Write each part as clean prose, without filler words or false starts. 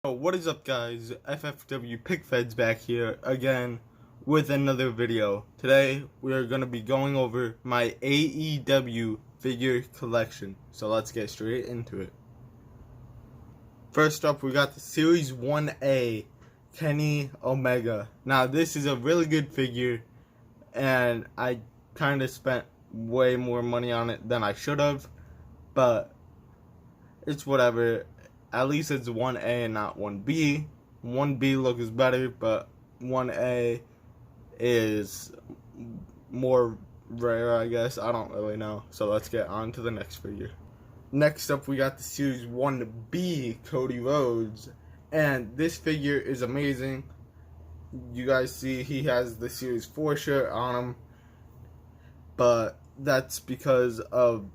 Oh, what is up, guys? FFW PickFeds back here again with another video. Today we are going to be going over my AEW figure collection. So let's get straight into it. First up, we got the Series 1A Kenny Omega. Now this is a really good figure, and I kind of spent way more money on it than I should have, but it's whatever. At least it's 1A and not 1B. 1B looks better, but 1A is more rare, I guess. I don't really know. So let's get on to the next figure. Next up, we got the Series 1B Cody Rhodes. And this figure is amazing. You guys see he has the Series 4 shirt on him. But that's because of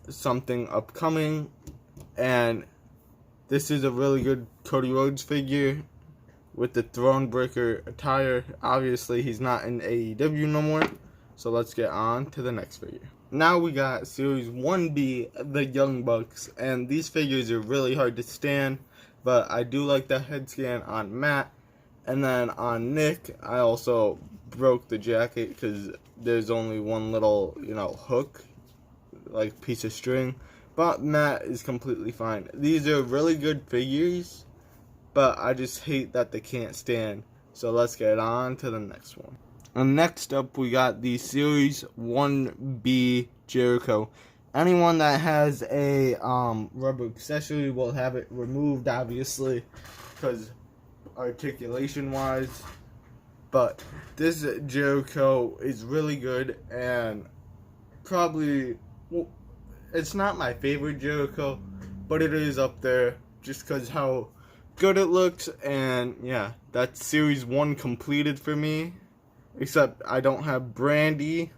something upcoming. And this is a really good Cody Rhodes figure with the Thronebreaker attire. Obviously, he's not in AEW no more. So let's get on to the next figure. Now we got Series 1B, the Young Bucks. And these figures are really hard to stand. But I do like the head scan on Matt. And then on Nick, I also broke the jacket because there's only one little, hook, like piece of string. But Matt is completely fine. These are really good figures, but I just hate that they can't stand. So let's get on to the next one. And next up, we got the Series 1B Jericho. Anyone that has a rubber accessory will have it removed, obviously, because articulation-wise. But this Jericho is really good, and probably... it's not my favorite Jericho, but it is up there just because how good it looks. And yeah, that's Series 1 completed for me. Except I don't have Brandy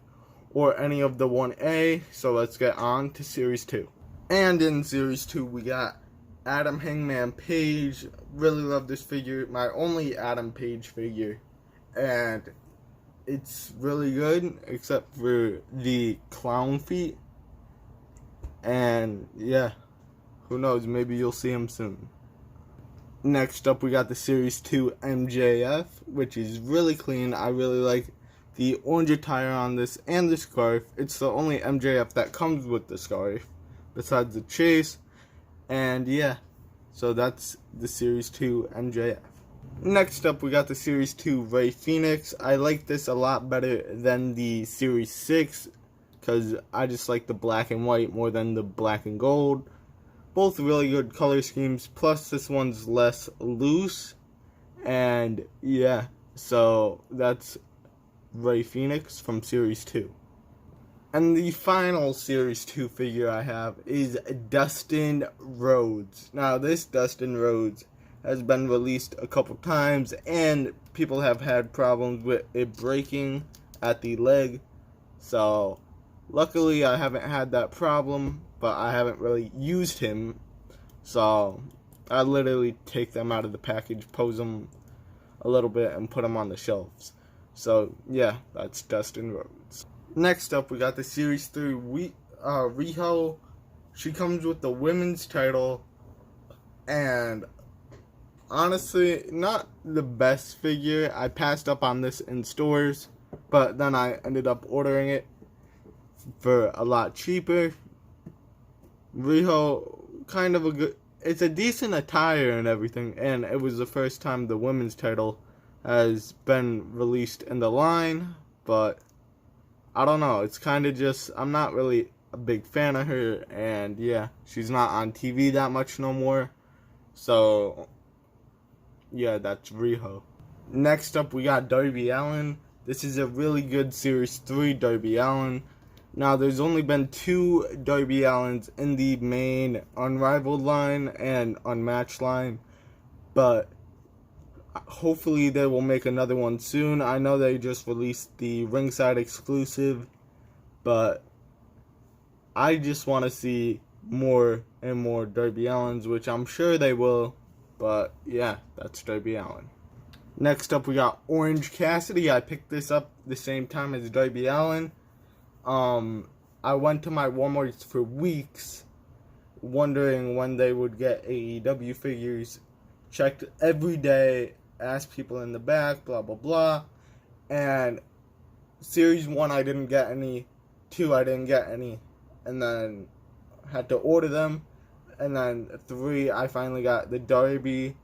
or any of the 1A. So let's get on to Series 2. And in Series 2 we got Adam Hangman Paige. Really love this figure. My only Adam Page figure. And it's really good except for the clown feet. And yeah, who knows, maybe you'll see him soon. Next up, we got the Series 2 MJF, which is really clean. I really like the orange attire on this and the scarf. It's the only MJF that comes with the scarf, besides the chase. And yeah, so that's the Series 2 MJF. Next up, we got the Series 2 Rey Fenix. I like this a lot better than the Series 6. Because I just like the black and white more than the black and gold. Both really good color schemes. Plus this one's less loose. And yeah, so that's Rey Fenix from Series 2. And the final Series 2 figure I have is Dustin Rhodes. Now this Dustin Rhodes has been released a couple times. And people have had problems with it breaking at the leg. So... luckily, I haven't had that problem, but I haven't really used him. So, I literally take them out of the package, pose them a little bit, and put them on the shelves. So, yeah, that's Dustin Rhodes. Next up, we got the Series 3 Riho. She comes with the women's title. And, honestly, not the best figure. I passed up on this in stores, but then I ended up ordering it for a lot cheaper. Riho, kind of a good, it's a decent attire and everything, and it was the first time the women's title has been released in the line, but I don't know, it's kind of just, I'm not really a big fan of her, and yeah, she's not on TV that much no more, so yeah, that's Riho. Next up, we got Darby Allen. This is a really good Series 3 Darby Allen. Now, there's only been 2 Darby Allens in the main Unrivaled line and Unmatched line, but hopefully they will make another one soon. I know they just released the ringside exclusive, but I just want to see more and more Darby Allens, which I'm sure they will, but yeah, that's Darby Allen. Next up, we got Orange Cassidy. I picked this up the same time as Darby Allen. I went to my Walmarts for weeks wondering when they would get AEW figures checked every day, asked people in the back, blah, blah, blah. And Series 1, I didn't get any. 2, I didn't get any. And then had to order them. And then 3, I finally got the Darby,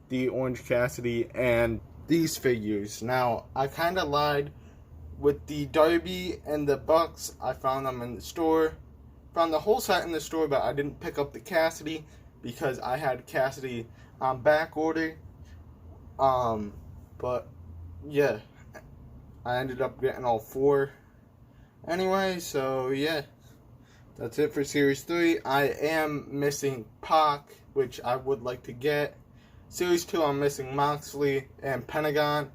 the Orange Cassidy, and these figures. Now, I kind of lied. With the Darby and the Bucks, I found them in the store. Found the whole set in the store, but I didn't pick up the Cassidy because I had Cassidy on back order. But yeah, I ended up getting all 4. Anyway, so yeah, that's it for Series 3. I am missing Pac, which I would like to get. Series 2, I'm missing Maxley and Pentagon.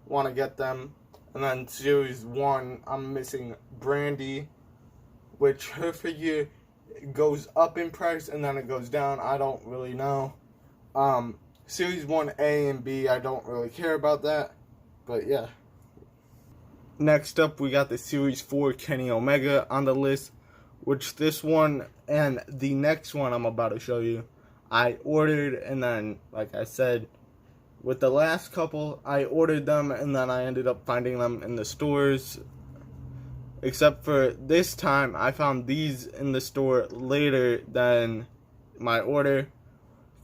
Want to get them. And then Series 1, I'm missing Brandy, which her figure goes up in price and then it goes down. I don't really know. Series 1 A and B, I don't really care about that. But yeah. Next up, we got the Series 4 Kenny Omega on the list, which this one and the next one I'm about to show you, I ordered, and then, like I said, with the last couple, I ordered them, and then I ended up finding them in the stores. Except for this time, I found these in the store later than my order.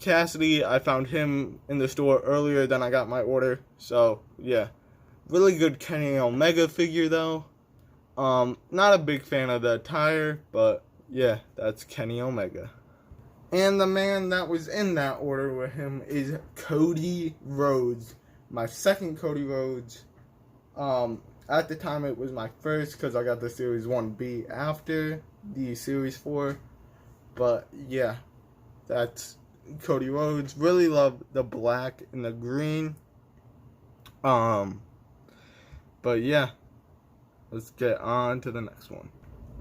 Cassidy, I found him in the store earlier than I got my order. So, yeah. Really good Kenny Omega figure, though. Not a big fan of the attire, but, yeah, that's Kenny Omega. And the man that was in that order with him is Cody Rhodes. My second Cody Rhodes. At the time it was my first because I got the Series 1B after the Series 4. But yeah, that's Cody Rhodes. Really love the black and the green. But yeah, let's get on to the next one.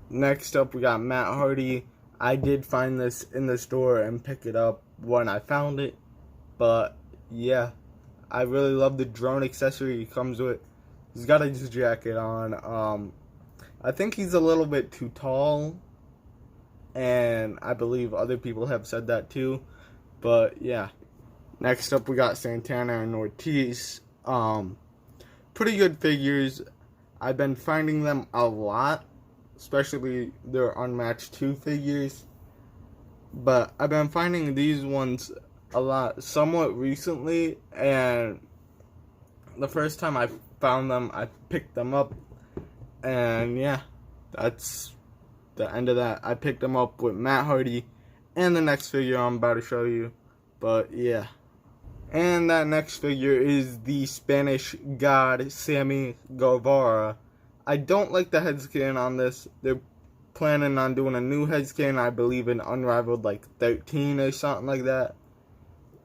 Next up, we got Matt Hardy. I did find this in the store and pick it up when I found it. But, yeah. I really love the drone accessory he comes with. He's got his jacket on. I think he's a little bit too tall. And I believe other people have said that too. But, yeah. Next up, we got Santana and Ortiz. Pretty good figures. I've been finding them a lot. Especially their Unmatched 2 figures. But I've been finding these ones a lot somewhat recently. And the first time I found them, I picked them up. And yeah, that's the end of that. I picked them up with Matt Hardy and the next figure I'm about to show you. But yeah. And that next figure is the Spanish God, Sammy Govara. I don't like the head scan on this. They're planning on doing a new head scan, I believe in Unrivaled like 13 or something like that.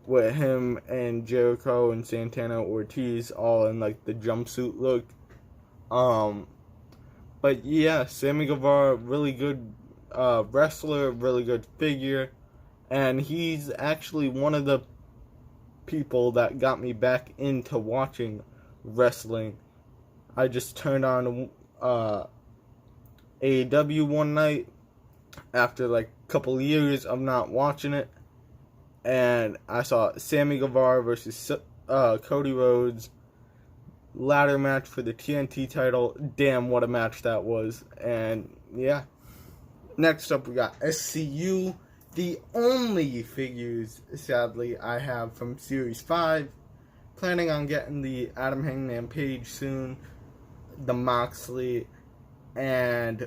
With him and Jericho and Santana Ortiz all in like the jumpsuit look. But yeah, Sammy Govara, really good wrestler, really good figure. And he's actually one of the people that got me back into watching wrestling. I just turned on AEW one night after like a couple years of not watching it, and I saw Sammy Govara versus Cody Rhodes ladder match for the TNT title. Damn, what a match that was. And yeah, next up we got SCU, the only figures sadly I have from Series 5. Planning on getting the Adam Hangman Paige soon, the Maxley, and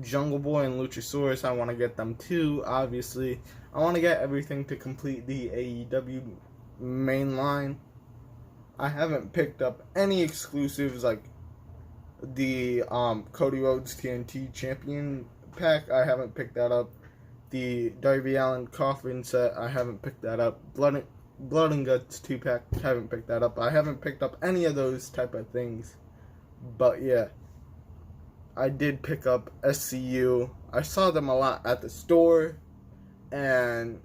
Jungle Boy and Luchasaurus. I want to get them too, obviously. I want to get everything to complete the AEW main line. I haven't picked up any exclusives like the Cody Rhodes TNT Champion pack. I haven't picked that up. The Darby Allen Coffin set, I haven't picked that up. Blood and Guts 2-pack, haven't picked that up. I haven't picked up any of those type of things. But yeah, I did pick up SCU. I saw them a lot at the store, and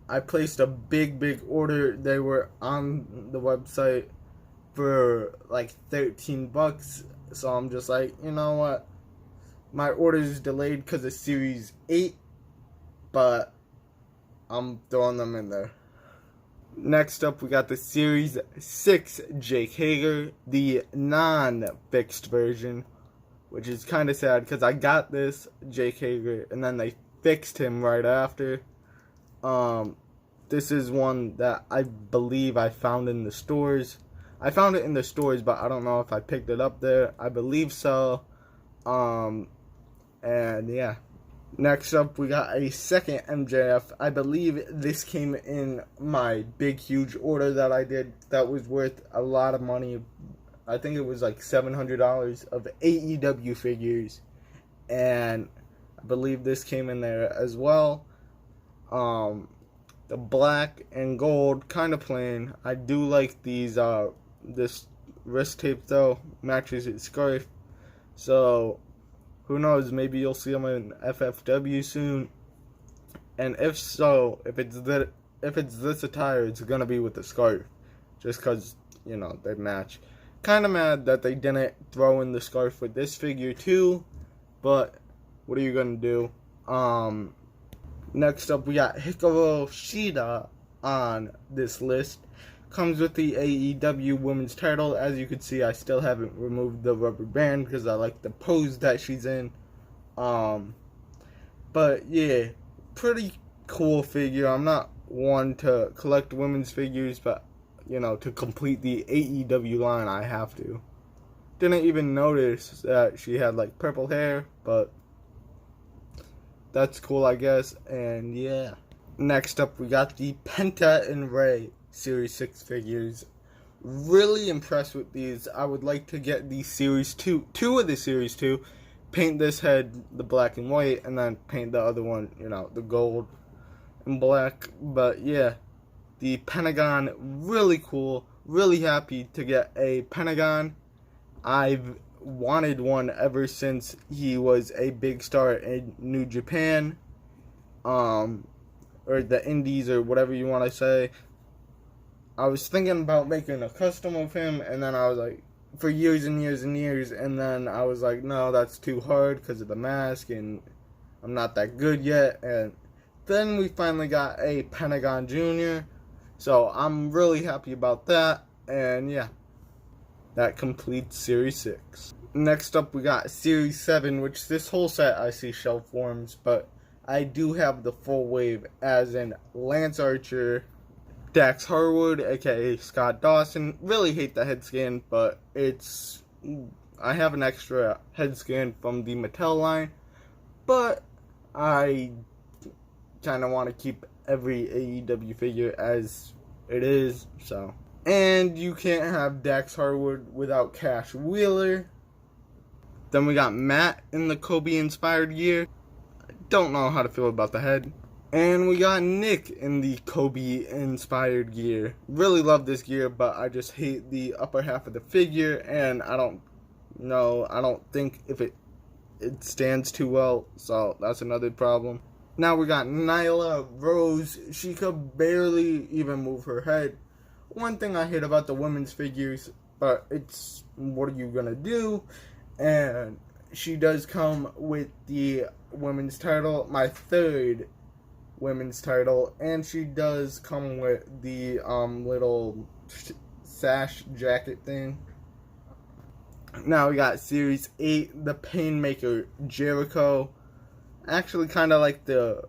I placed a big order. They were on the website for like $13, so I'm just like, you know what? My order is delayed because of Series 8, but I'm throwing them in there. Next up, we got the Series 6 Jake Hager, the non-fixed version, which is kind of sad because I got this Jake Hager and then they fixed him right after. This is one that I believe I found in the stores. I found it in the stores, but I don't know if I picked it up there. I believe so. And yeah. Next up, we got a second MJF. I believe this came in my big, huge order that I did that was worth a lot of money. I think it was like $700 of AEW figures. And I believe this came in there as well. The black and gold, kind of plain. I do like these, this wrist tape though, matches its scarf. So, who knows, maybe you'll see them in FFW soon. And if so, if it's this attire, it's gonna be with the scarf. Just cause, you know, they match. Kinda mad that they didn't throw in the scarf with this figure too. But, what are you gonna do? Next up, we got Hikaru Shida on this list. Comes with the AEW Women's title. As you can see, I still haven't removed the rubber band because I like the pose that she's in. But yeah, pretty cool figure. I'm not one to collect women's figures, but you know, to complete the AEW line, I have to. Didn't even notice that she had like purple hair, but that's cool, I guess. And yeah. Next up, we got the Penta and Ray Series 6 figures. Really impressed with these. I would like to get the Series 2 of the Series 2. Paint this head the black and white, and then paint the other one, you know, the gold and black. But yeah, the Pentagon, really cool. Really happy to get a Pentagon. I've wanted one ever since he was a big star in New Japan. Or the Indies, or whatever you want to say. I was thinking about making a custom of him, and then I was like, for years and years and years, and then I was like, no, that's too hard because of the mask, and I'm not that good yet. And then we finally got a Pentagon Jr., so I'm really happy about that. And yeah, that completes Series 6. Next up, we got Series 7, which this whole set I see shelf forms, but I do have the full wave, as in Lance Archer, Dax Harwood, aka Scott Dawson. Really hate the head scan, but I have an extra head scan from the Mattel line, but I kind of want to keep every AEW figure as it is, so. And you can't have Dax Harwood without Cash Wheeler. Then we got Matt in the Kobe inspired gear. Don't know how to feel about the head. And we got Nick in the Kobe inspired gear. Really love this gear, but I just hate the upper half of the figure, and I don't think if it stands too well, so that's another problem. Now we got Nyla Rose. She could barely even move her head. One thing I hate about the women's figures, but it's, what are you gonna do? And she does come with the women's title, my third women's title, and she does come with the little sash jacket thing. Now we got Series 8, the Painmaker Jericho. Actually kind of like the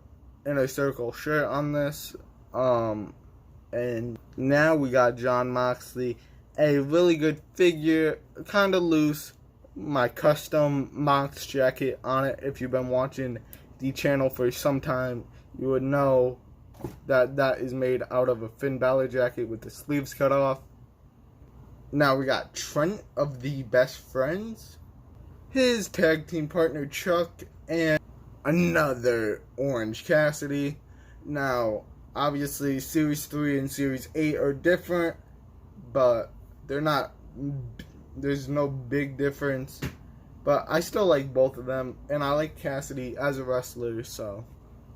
Inner Circle shirt on this. And now we got John Maxley, a really good figure, kind of loose. My custom Mox jacket on it. If you've been watching the channel for some time, you would know that that is made out of a Finn Balor jacket with the sleeves cut off. Now we got Trent of the Best Friends, his tag team partner Chuck, and another Orange Cassidy. Now, obviously, Series 3 and Series 8 are different, but they're not, there's no big difference. But I still like both of them, and I like Cassidy as a wrestler, so.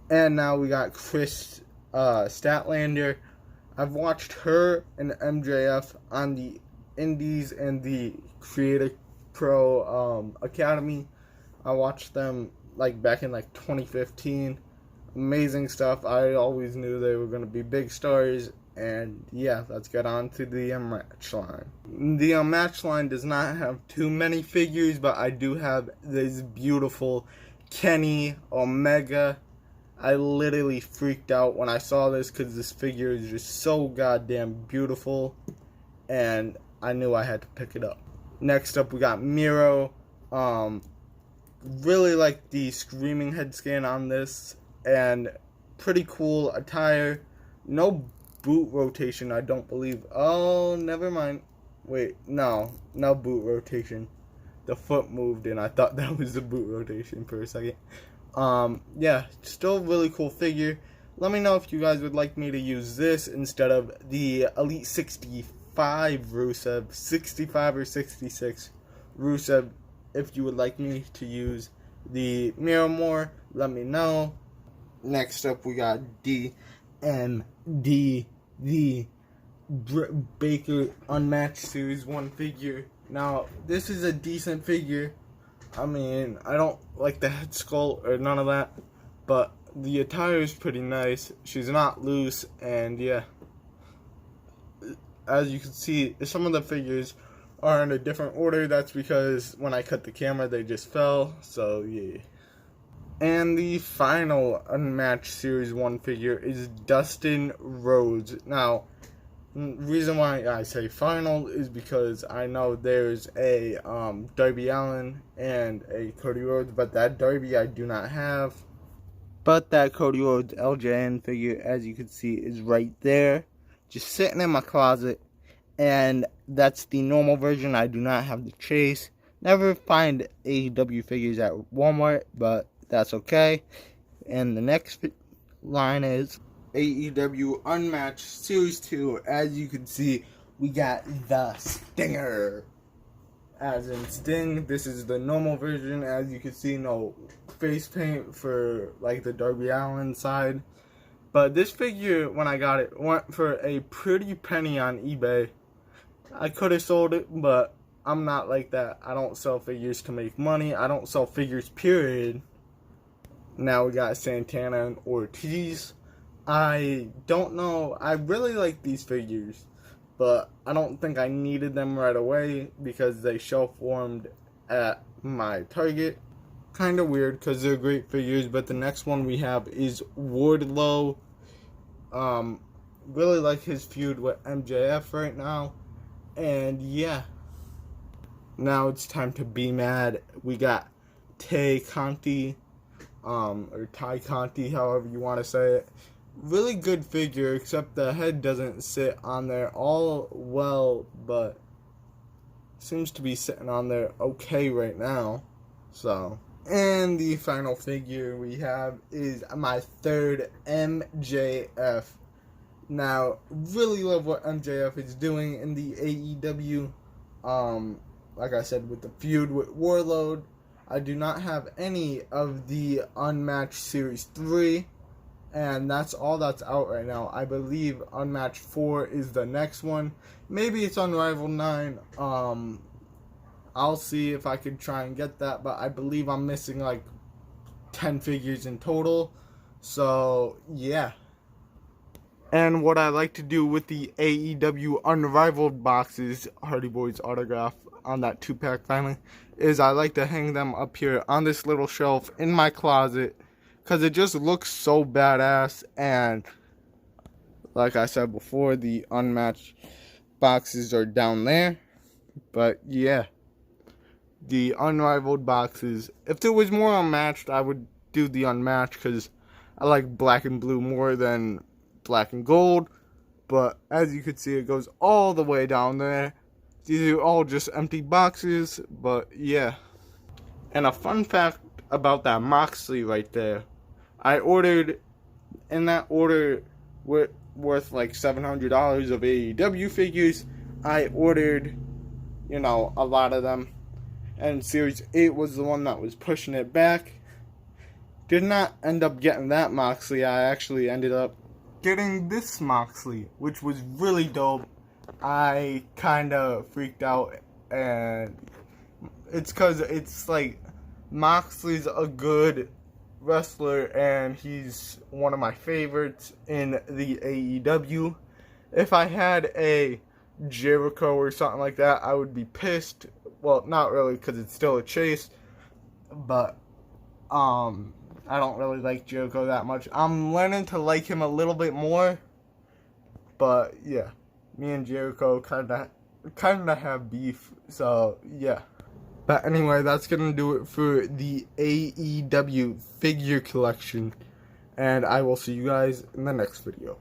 And now we got Chris Statlander. I've watched her and MJF on the Indies and the Creator Pro Academy. I watched them like back in like 2015. Amazing stuff. I always knew they were going to be big stars, And yeah, let's get on to the Unmatched line. The Unmatched line does not have too many figures, but I do have this beautiful Kenny Omega. I literally freaked out when I saw this because this figure is just so goddamn beautiful, and I knew I had to pick it up. Next up, we got Miro. Really like the screaming head scan on this, and pretty cool attire. No boot rotation, I don't believe. Oh, never mind. Wait, no boot rotation. The foot moved and I thought that was the boot rotation for a second. Yeah, still really cool figure. Let me know if you guys would like me to use this instead of the Elite 65 Rusev, 65 or 66 Rusev. If you would like me to use the Miro more, let me know. Next up, we got DMD, the Baker Unmatched Series 1 figure. Now, this is a decent figure. I mean, I don't like the head sculpt or none of that, but the attire is pretty nice. She's not loose, and yeah. As you can see, some of the figures are in a different order. That's because when I cut the camera, they just fell, so yeah. And the final Unmatched Series 1 figure is Dustin Rhodes. Now, reason why I say final is because I know there's a Darby Allen and a Cody Rhodes, but that Darby I do not have. But that Cody Rhodes LJN figure, as you can see, is right there, just sitting in my closet. And that's the normal version. I do not have the chase. Never find AEW figures at Walmart, but that's okay. And the next line is AEW Unmatched Series 2. As you can see, we got the Stinger. As in Sting, this is the normal version. As you can see, no face paint for like the Darby Allen side. But this figure, when I got it, went for a pretty penny on eBay. I could have sold it, but I'm not like that. I don't sell figures to make money. I don't sell figures, period. Now we got Santana and Ortiz. I don't know. I really like these figures, but I don't think I needed them right away because they shelf warmed at my Target. Kind of weird because they're great figures, but the next one we have is Wardlow. Really like his feud with MJF right now. And yeah. Now it's time to be mad. We got Tay Conti. Or Ty Conti, however you want to say it. Really good figure, except the head doesn't sit on there all well, but seems to be sitting on there okay right now. So, and the final figure we have is my third MJF. Now, really love what MJF is doing in the AEW. Like I said, with the feud with Warlord. I do not have any of the Unmatched Series 3, and that's all that's out right now. I believe Unmatched 4 is the next one. Maybe it's Unrivaled 9. I'll see if I could try and get that, but I believe I'm missing like 10 figures in total. So, yeah. And what I like to do with the AEW Unrivaled boxes, Hardy Boys autograph on that 2-pack finally, is I like to hang them up here on this little shelf in my closet because it just looks so badass. And like I said before, the Unmatched boxes are down there. But yeah, the Unrivaled boxes, if there was more Unmatched, I would do the Unmatched because I like black and blue more than black and gold. But as you can see, it goes all the way down there. These are all just empty boxes, but yeah. And a fun fact about that Maxley right there. I ordered, in that order worth like $700 of AEW figures, I ordered, a lot of them. And Series 8 was the one that was pushing it back. Did not end up getting that Maxley. I actually ended up getting this Maxley, which was really dope. I kind of freaked out, and it's because it's like Moxley's a good wrestler, and he's one of my favorites in the AEW. If I had a Jericho or something like that, I would be pissed. Well, not really, because it's still a chase. But, I don't really like Jericho that much. I'm learning to like him a little bit more. But, yeah. Me and Jericho kind of have beef. So, yeah. But anyway, that's going to do it for the AEW figure collection. And I will see you guys in the next video.